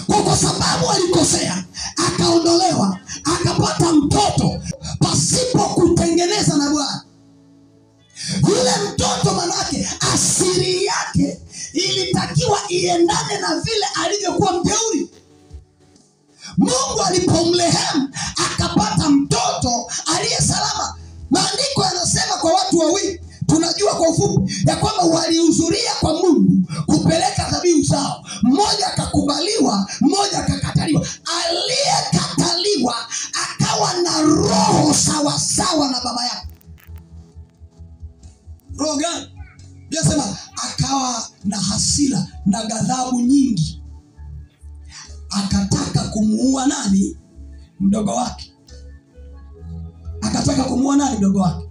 Kwa sababu alikosea, akaondolewa, akapata mtoto pasipo kutengeneza na Bwana. Yule mtoto manake asili yake ilitakiwa iendane na vile alivyokuwa mjeuri. Mungu alipomrehemu akapata mtoto aliye salama. Maandiko yanasema kwa watu wawili, tunajua kwa ufupi ya kwamba walihudhuria kwa Mungu kupeleka dhabihu zao. Mmoja akakubaliwa, mmoja akakataliwa. Aliyekataliwa akawa na roho sawa sawa na baba yake. Roho gani? Yasema akawa na hasira na ghadhabu nyingi. Akataka kumuua nani? Mdogo wake. Akataka kumuua nani? Mdogo wake.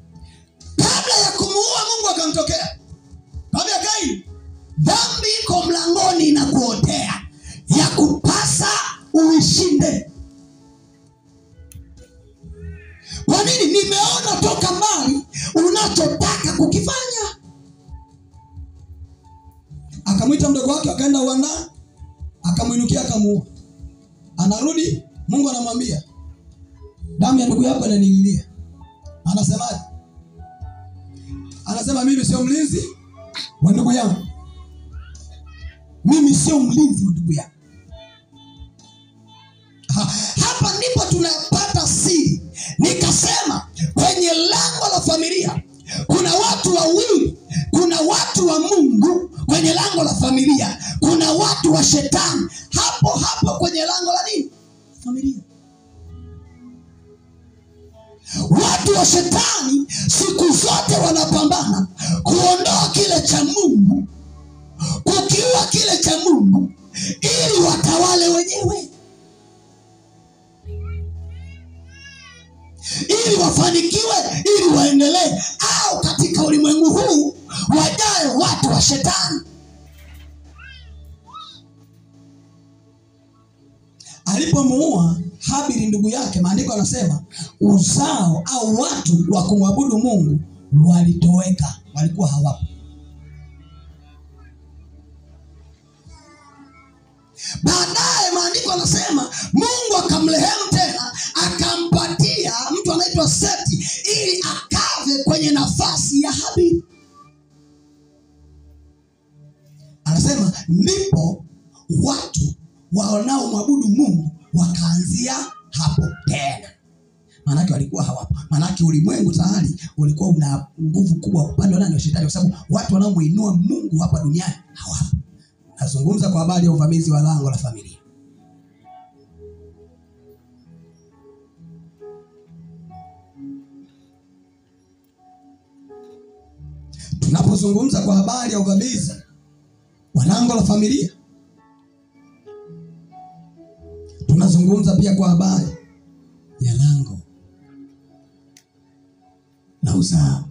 Kabla ya kumuua, Mungu akamtokea. Kabla Kaini, dhambi iko mlangoni na kuotea, ya kupasa uishinde. Kwa nini? Nimeona toka mbali unachotaka kukifanya. Akamwita mdogo wake, akaenda uwandani, akamwinukia, akamuua. Anarudi, Mungu anamwambia, damu ya ndugu yako inanililia. Anasemaje? Anasema, mimi sio mlinzi wa ndugu yangu. Mimi sio mlinzi wa ndugu yangu. Hapa ndipo tunapata siri. Nikasema kwenye lango la familia kuna watu wawili. Kuna watu wa Mungu kwenye lango la familia, kuna watu wa shetani hapo hapo kwenye lango la nini? Familia. Watu wa shetani siku zote wanapambana kuondoa kile cha Mungu, kukiua kile cha Mungu, ili watawale wenyewe, ili wafanikiwe, ili waendelee. Au katika ulimwengu huu wajayo watu wa shetani. Alipomuua Habili ndugu yake, maandiko yanasema uzao au watu wa kumwabudu Mungu walitoweka, walikuwa hawapo. Baadaye maandiko yanasema Mungu akamrehemu tena, akampatia mtu anaitwa Seti ili akave kwenye nafasi ya Habili. Anasema ndipo watu wanaomwabudu Mungu wakaanzia hapo tena. Maanake walikuwa hawapo. Maanake ulimwengu tayari ulikuwa una nguvu kubwa upande wa nani? Wa shetani, kwa sababu watu wanaomuinua Mungu hapa duniani hawapo. Nazungumza kwa habari ya uvamizi wa lango la familia. Tunapozungumza kwa habari ya uvamizi wa lango la familia, tunazungumza pia kwa habari ya lango la uzao.